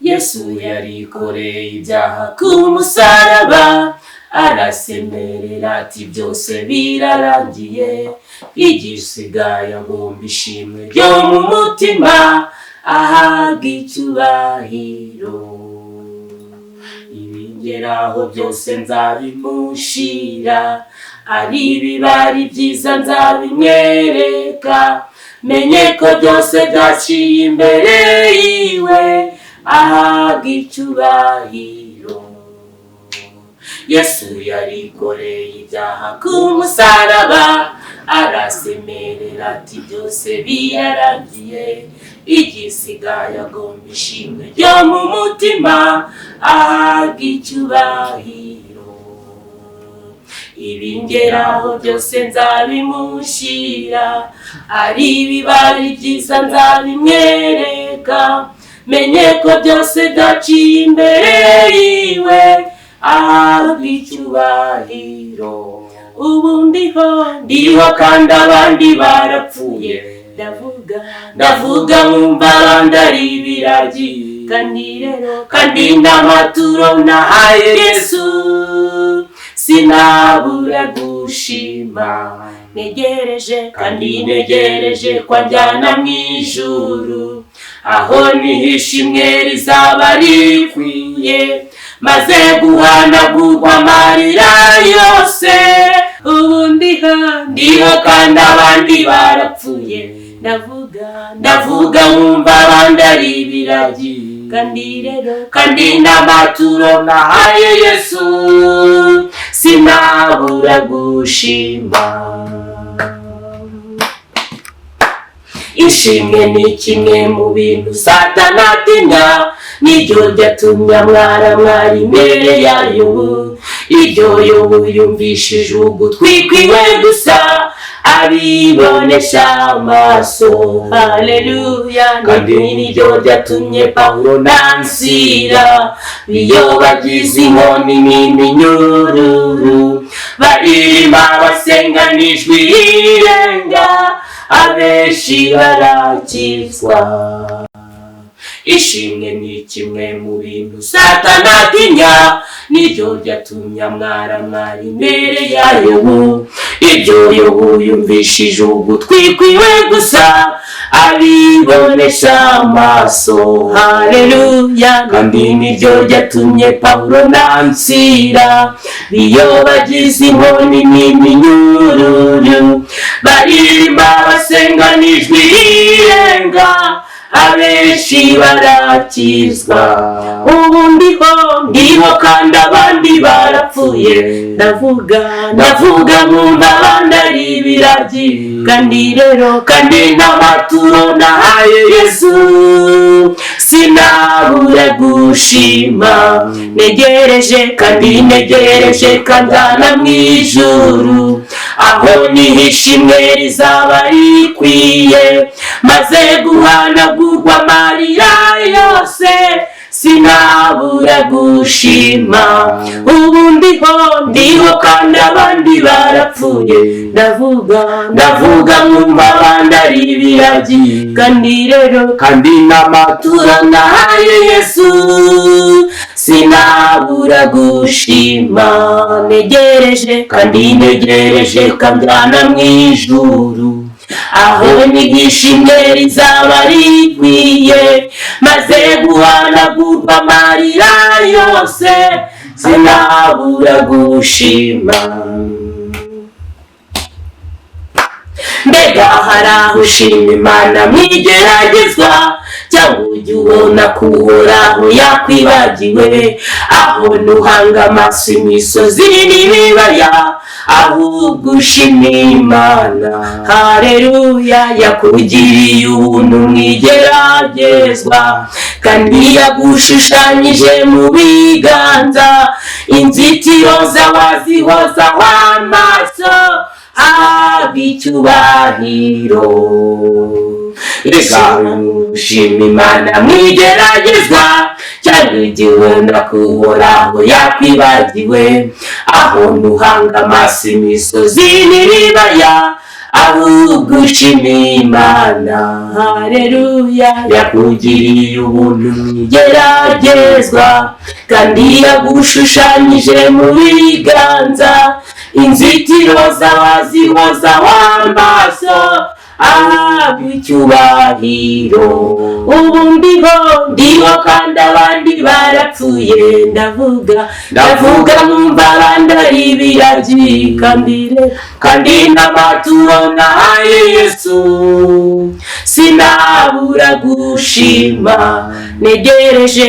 Yesu yarikoreye ibyaha ku musaraba, arasemerera ati byose birarangiye, igisigaye ngomba ishimwe ryo mu mutima, ahabwa icyubahiro. Ibingeraho byose nzabimushira, ari ibibari byiza nzabimwereka, menye ko byose byaciye imbere yiwe, ahabwa icyubahiro. Yesu yarikoreye ibyaha ku musaraba, arasemerera ati byose birarangiye, igisigaye agomba ishimwe ryo mu mutima, ahabwa icyubahiro. Ibingeraho byose nzabimushira, ari ibibari byiza nzabimwereka, menye ko byose byaciye imbere yiwe, ahabwa icyubahiro. Ubu ndiho kandi abandi barapfuye, ndavuga nkumva abandi ari ibiragi, kandi n'amaturo nahaye Yesu sinabura gushima. Ntegereje ko anjyana mu ijuru, aho niho ishimwe rizaba rikwiye, maze guhanagurwa amarira yose. Ubu ndiho kandi abandi barapfuye, ndavuga nkumva abandi ari ibiragi, kandi n'amaturo nahaye Yesu sinabura gushima. Ishimwe ni kimwe mu bintu Satani atinya, niryo ryatumye mwara imbere yayo. Iryo Yobu yumvishije ugutwi kwiwe gusa, abibonesha amaso. Haleluya. Kandi niryo ryatumye Pawulo na Sila biyobagiza inkoni n'iminyururu, baririmba basenga n'ijwi rirenga, abenshi barakizwa. Ishimwe ni kimwe mu bintu Satani atinya, niryo ryatumye mwara imbere yayo. Iryo Yobu yumvishije ugutwi kwiwe gusa, abibonesha amaso. Haleluya. Kandi niryo ryatumye Pawulo na Sila biyobagiza inkoni n'iminyururu, baririmba basenga n'ijwi rirenga, abenshi barakizwa. Ubu ndiho kandi abandi barapfuye, ndavuga nkumva abandi ari ibiragi, kandi n'amaturo nahaye Yesu sinabura gushima. Ntegereje ko anjyana mu ijuru, aho niho ishimwe rizaba rikwiye, maze guhanagurwa amarira yose, sinabura gushima. Ubu ndiho kandi abandi barapfuye, ndavuga nkumva abandi ari ibiragi, kandi n'amaturo nahaye Yesu sinabura gushima. Ntegereje ko anjyana mu ijuru, aho niho ishimwe rizaba rikwiye, maze guhanagurwa amarira yose, sinabura gushima. Mbega hari aho ushima Imana mu igeragezwa, cyangwa ujya ubona ko Uhoraho yakwibagiwe? Aho ntuhanga amaso imisozi n'ibibaya, ahubwo ushima Imana. Haleluya. Yakugiriye ubuntu mu igeragezwa, kandi yagushushanyije mu biganza, inzitiro zawazihozaho amaso, ahabwa icyubahiro. Reka ushima Imana mu igeragezwa, cyangwa igihe ubona ko Uhoraho yakwibagiwe? Aho ntuhanga amaso imisozi n'ibibaya, ahubwo ushime Imana. Haleluya, yakugiriye ubuntu mwigeragezwa kandi yagushushanyije mu biganza, inzitiro zawazihoza w'amaso, ahabwa icyubahiro. Ubu ndiho kandi abandi barapfuye, ndavuga numva abandi ari ibiragi, kandi n'amaturo nahaye Yesu sinabura gushima. Negereje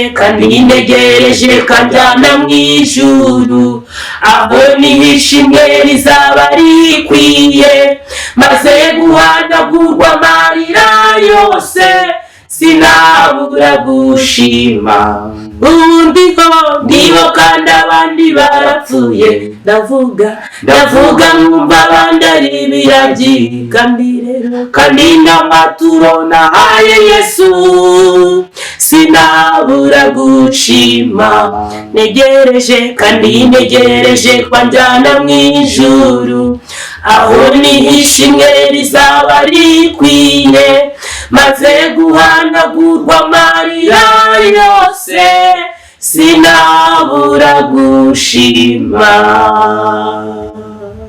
kanjyana mu ijuru, aho niho ishimwe rizaba rikwiye, maze guhanagurwa amarira yose sinabura gushima. Ubu ndiho kandi abandi barapfuye, ndavuga numva abandi ari ibiragi, kandi n'amaturo nahaye Yesu sinabura gushima. Negereje kwanjyana mu ijuru, aho niho ishimwe rizaba rikwiye, maze guhanagurwa amarira yose sinabura gushima.